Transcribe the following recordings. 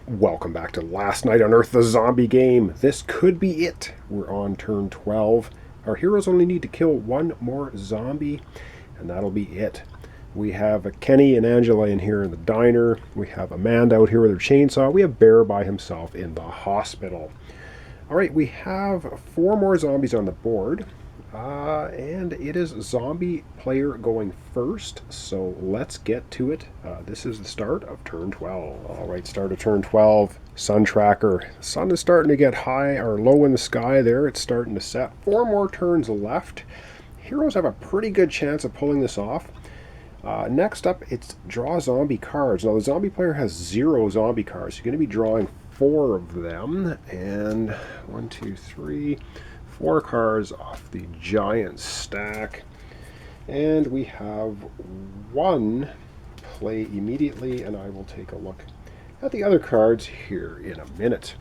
Welcome back to Last Night on Earth, the zombie game. This could be it. We're on turn 12. Our heroes only need to kill one more zombie, and that'll be it. We have Kenny and Angela in here in the diner. We have Amanda out here with her chainsaw. We have Bear by himself in the hospital. All right, we have four more zombies on the board. And it is zombie player going first, so let's get to it. This is the start of turn 12. All right, start of turn 12. Sun tracker. The sun is starting to get high or low in the sky there. It's starting to set. Four more turns left. Heroes have a pretty good chance of pulling this off. Next up, it's draw zombie cards. Now, the zombie player has 0 zombie cards. You're going to be drawing 4 of them. And 1, 2, 3... 4 cards off the giant stack, and we have one play immediately, and I will take a look at the other cards here in a minute.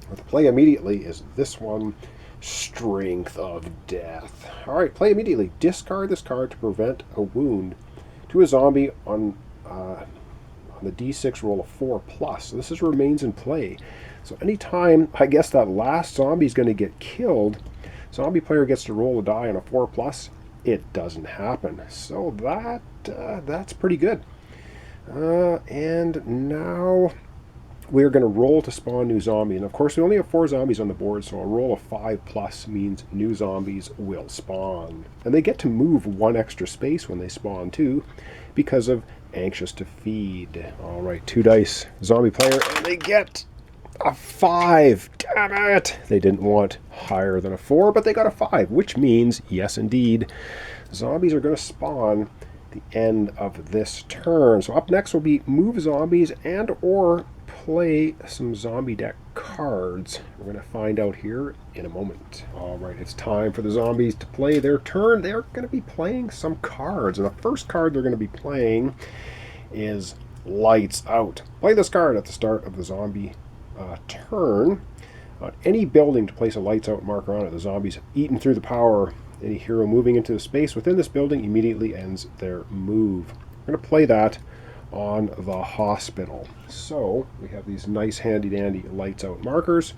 What the play immediately is this one, Strength of Death. All right, play immediately. Discard this card to prevent a wound to a zombie on the D6 roll of 4+. So this remains in play. So anytime, I guess, that last zombie is going to get killed, zombie player gets to roll a die on a 4+. It doesn't happen. So that's pretty good. And now we're going to roll to spawn new zombie. And of course, we only have 4 zombies on the board, so a roll of 5+ means new zombies will spawn. And they get to move 1 extra space when they spawn too, because of anxious to feed. All right, 2 dice, zombie player, and they get a 5. Damn it! They didn't want higher than a 4, but they got a 5, which means, yes indeed, zombies are going to spawn at the end of this turn. So up next will be move zombies and or play some zombie deck cards. We're going to find out here in a moment. All right, it's time for the zombies to play their turn. They're going to be playing some cards, and the first card they're going to be playing is Lights Out. Play this card at the start of the zombie turn. On any building to place a lights out marker on it, the zombies have eaten through the power. Any hero moving into the space within this building immediately ends their move. We're going to play that on the hospital. So we have these nice handy dandy lights out markers.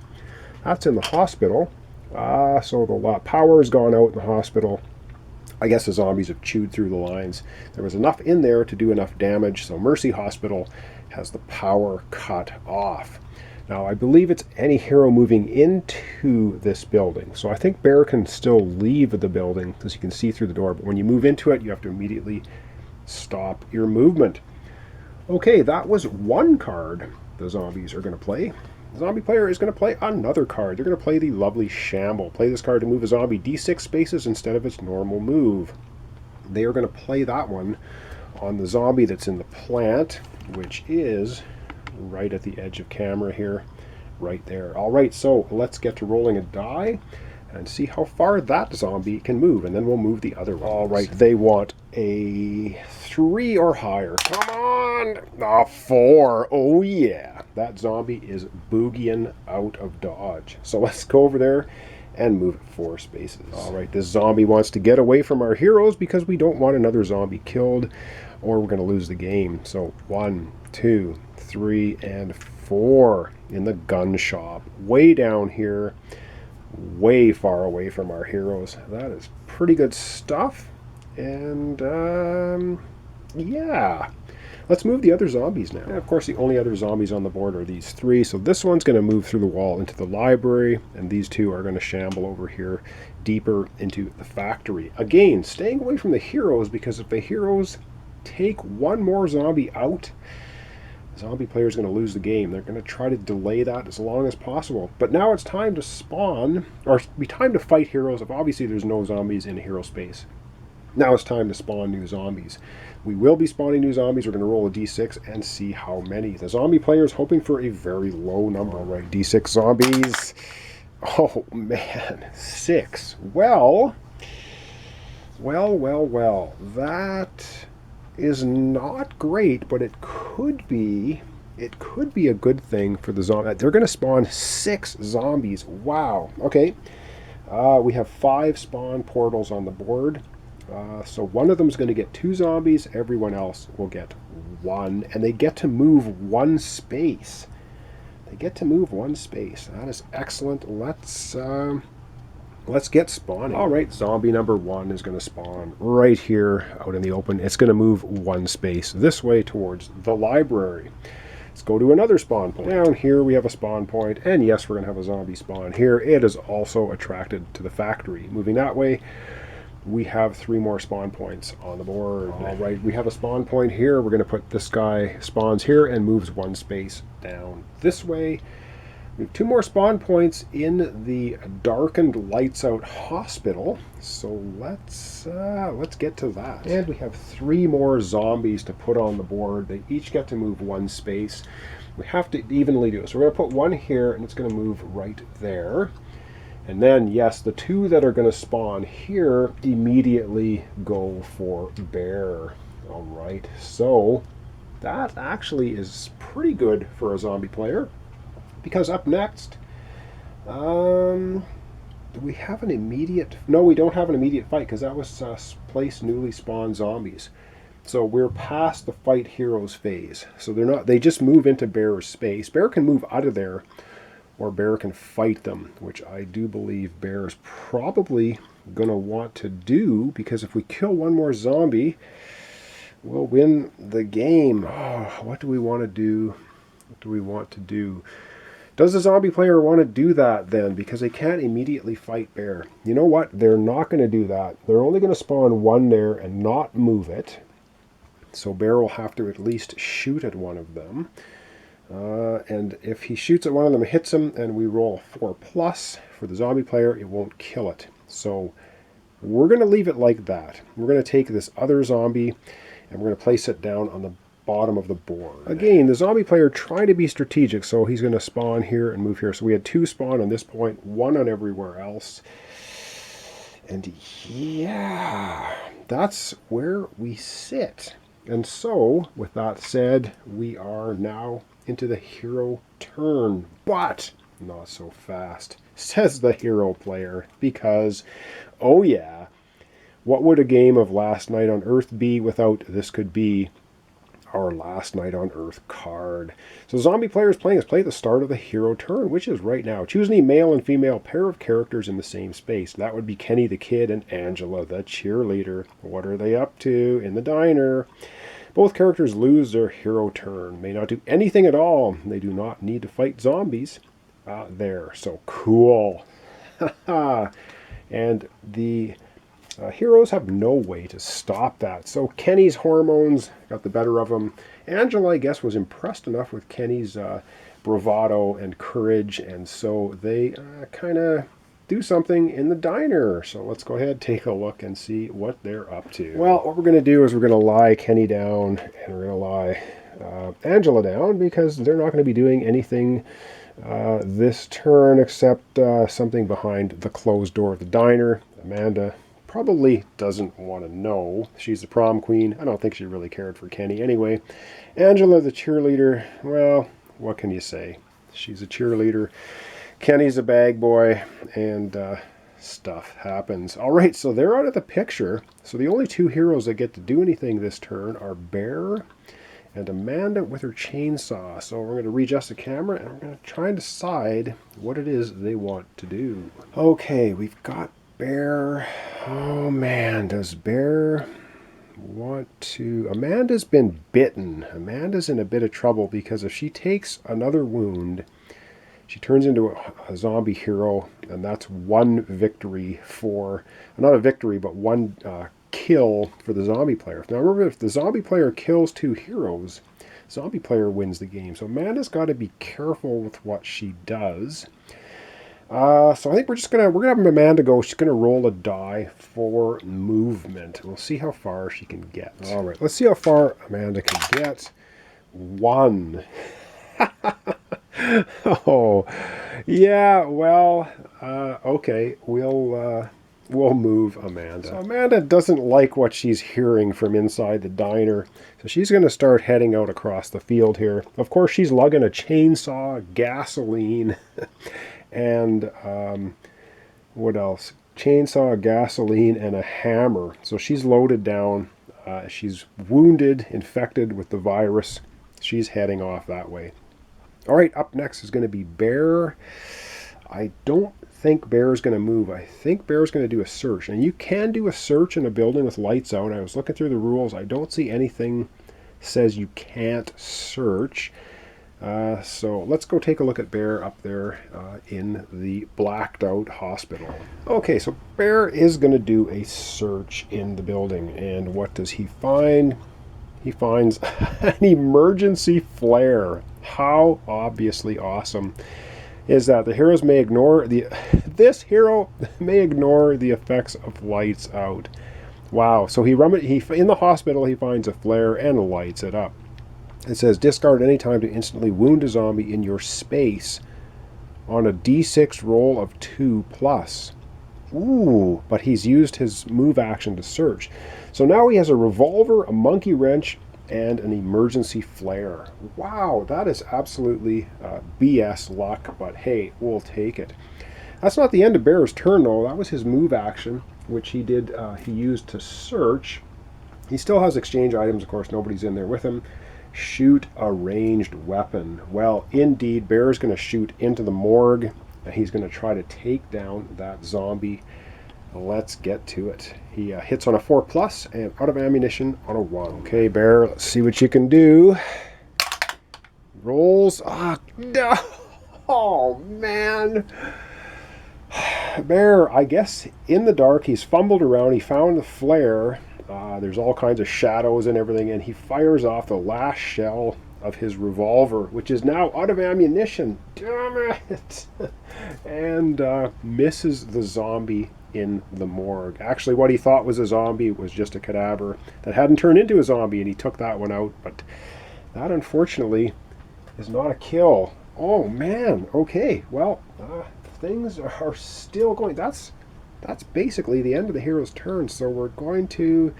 That's in the hospital. So the power has gone out in the hospital. I guess the zombies have chewed through the lines. There was enough in there to do enough damage, so Mercy Hospital has the power cut off. Now, I believe it's any hero moving into this building. So I think Bear can still leave the building because you can see through the door. But when you move into it, you have to immediately stop your movement. Okay, that was one card the zombies are going to play. The zombie player is going to play another card. They're going to play the lovely Shamble. Play this card to move a zombie D6 spaces instead of its normal move. They are going to play that one on the zombie that's in the plant, which is right at the edge of camera here, right there. All right, so let's get to rolling a die and see how far that zombie can move, and then we'll move the other ones. All right, they want a 3 or higher. Come on! A 4. Oh yeah, that zombie is boogieing out of dodge. So let's go over there and move it 4 spaces. All right, this zombie wants to get away from our heroes because we don't want another zombie killed or we're going to lose the game. So 1, 2, 3, and 4 in the gun shop. Way down here, way far away from our heroes. That is pretty good stuff. And yeah. Let's move the other zombies now. And of course, the only other zombies on the board are these 3. So this one's going to move through the wall into the library, and these 2 are going to shamble over here deeper into the factory. Again, staying away from the heroes, because if the heroes take one more zombie out, the zombie player is going to lose the game. They're going to try to delay that as long as possible. But now it's time to spawn, or be time to fight heroes. If obviously there's no zombies in a hero space. Now it's time to spawn new zombies. We will be spawning new zombies. We're going to roll a d6 and see how many. The zombie player is hoping for a very low number. All right, d6 zombies. Oh man, 6. Well. That is not great, but it could be a good thing for the zombie. They're going to spawn 6 zombies. Wow. Okay. We have 5 spawn portals on the board. So one of them is going to get 2 zombies. Everyone else will get 1. And they get to move 1 space. They get to move one space. That is excellent. Let's get spawning. All right, zombie number 1 is going to spawn right here out in the open. It's going to move one space this way towards the library. Let's go to another spawn point. Down here we have a spawn point, and yes, we're going to have a zombie spawn here. It is also attracted to the factory. Moving that way, we have 3 more spawn points on the board. All right, we have a spawn point here. We're going to put this guy spawns here and moves one space down this way. We have 2 more spawn points in the darkened, lights-out hospital. So let's get to that. And we have 3 more zombies to put on the board. They each get to move one space. We have to evenly do it. So we're going to put 1 here, and it's going to move right there. And then, yes, the 2 that are going to spawn here immediately go for bear. All right, so that actually is pretty good for a zombie player. Because up next, do we have an immediate... No, we don't have an immediate fight, because that was place newly spawned zombies. So we're past the fight heroes phase. So they're not... They just move into bear's space. Bear can move out of there, or bear can fight them, which I do believe bear is probably going to want to do, because if we kill 1 more zombie, we'll win the game. Oh, what do we want to do? What do we want to do? Does the zombie player want to do that then? Because they can't immediately fight bear. You know what? They're not going to do that. They're only going to spawn 1 there and not move it. So bear will have to at least shoot at 1 of them. And if he shoots at 1 of them and hits him, and we roll 4+ for the zombie player, it won't kill it. So we're going to leave it like that. We're going to take this other zombie and we're going to place it down on the bottom of the board. Again, the zombie player trying to be strategic, so he's going to spawn here and move here. So we had 2 spawn on this point, 1 on everywhere else. And yeah, that's where we sit. And so, with that said, we are now into the hero turn. But not so fast, says the hero player, because, oh yeah, what would a game of Last Night on Earth be without this could be our Last Night on Earth card. So zombie players playing is play at the start of the hero turn, which is right now. Choose any male and female pair of characters in the same space. That would be Kenny the Kid and Angela the cheerleader. What are they up to in the diner? Both characters lose their hero turn. May not do anything at all. They do not need to fight zombies there. So cool. And the heroes have no way to stop that. So Kenny's hormones got the better of him. Angela, I guess, was impressed enough with Kenny's bravado and courage, and so they kind of do something in the diner. So let's go ahead, take a look, and see what they're up to. Well, what we're going to do is we're going to lie Kenny down, and we're going to lie Angela down, because they're not going to be doing anything this turn except something behind the closed door of the diner. Amanda probably doesn't want to know. She's the prom queen. I don't think she really cared for Kenny anyway. Angela, the cheerleader, well, what can you say? She's a cheerleader. Kenny's a bag boy, and stuff happens. All right, so they're out of the picture. So the only 2 heroes that get to do anything this turn are Bear and Amanda with her chainsaw. So we're going to readjust the camera, and we're going to try and decide what it is they want to do. Okay, we've got Bear. Oh man, does Bear want to... Amanda's been bitten. Amanda's in a bit of trouble, because if she takes another wound, she turns into a zombie hero, and that's 1 victory for... Not a victory, but 1 kill for the zombie player. Now remember, if the zombie player kills 2 heroes, zombie player wins the game. So Amanda's got to be careful with what she does. So I think we're gonna have Amanda go. She's gonna roll a die for movement. We'll see how far she can get. All right, let's see how far Amanda can get. 1. Oh, yeah. Well, okay. We'll move Amanda. So Amanda doesn't like what she's hearing from inside the diner, so she's going to start heading out across the field here. Of course, she's lugging a chainsaw, gasoline, and what else? Chainsaw, gasoline, and a hammer. So she's loaded down. She's wounded, infected with the virus. She's heading off that way. All right, up next is going to be Bear. I don't think Bear is going to move. I think Bear is going to do a search. And you can do a search in a building with lights out. I was looking through the rules. I don't see anything says you can't search. So let's go take a look at Bear up there in the blacked out hospital. Okay, so Bear is going to do a search in the building. And what does he find? He finds an emergency flare. How obviously awesome is that? This hero may ignore the effects of lights out. Wow. So he in the hospital he finds a flare and lights it up. It says discard any time to instantly wound a zombie in your space on a d6 roll of 2+. Ooh, but he's used his move action to search. So now he has a revolver, a monkey wrench, and an emergency flare. Wow, that is absolutely BS luck, but hey, we'll take it. That's not the end of Bear's turn, though. That was his move action, which he used to search. He still has exchange items, of course, nobody's in there with him. Shoot a ranged weapon. Well, indeed, Bear's going to shoot into the morgue, and he's going to try to take down that zombie. Let's get to it. He hits on a 4+ and out of ammunition on a 1. Okay, Bear, let's see what you can do. Rolls. No. Oh, man. Bear, I guess in the dark, he's fumbled around. He found the flare. There's all kinds of shadows and everything, and he fires off the last shell of his revolver, which is now out of ammunition. Damn it. And misses the zombie in the morgue. Actually, what he thought was a zombie was just a cadaver that hadn't turned into a zombie, and he took that one out. But that, unfortunately, is not a kill. Oh, man. Okay, well, things are still going. That's basically the end of the hero's turn. So we're going to...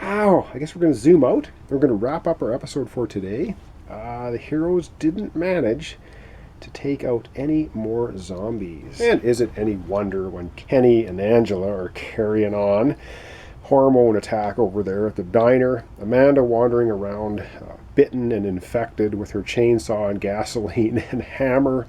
Wow, I guess we're going to zoom out. We're going to wrap up our episode for today. The heroes didn't manage to take out any more zombies. And is it any wonder when Kenny and Angela are carrying on hormone attack over there at the diner, Amanda wandering around bitten and infected with her chainsaw and gasoline and hammer,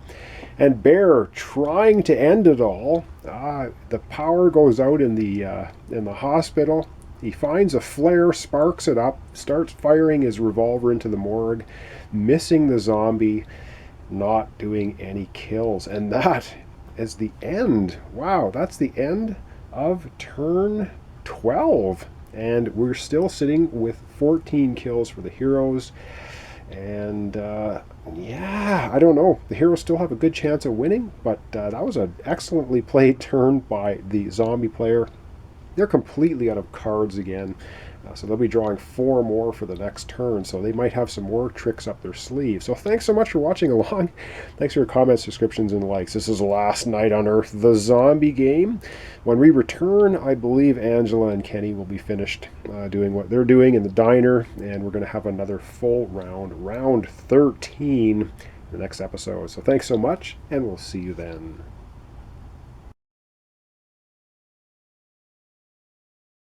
and Bear trying to end it all. The power goes out in the hospital. He finds a flare, sparks it up, starts firing his revolver into the morgue, missing the zombie, not doing any kills. And that is the end. Wow, that's the end of turn 12. And we're still sitting with 14 kills for the heroes. And yeah, I don't know. The heroes still have a good chance of winning, but that was an excellently played turn by the zombie player. They're completely out of cards again. So they'll be drawing 4 more for the next turn, so they might have some more tricks up their sleeve. So thanks so much for watching along. Thanks for your comments, subscriptions, and likes. This is Last Night on Earth, the zombie game. When we return, I believe Angela and Kenny will be finished doing what they're doing in the diner, and we're going to have another full round 13, in the next episode. So thanks so much, and we'll see you then.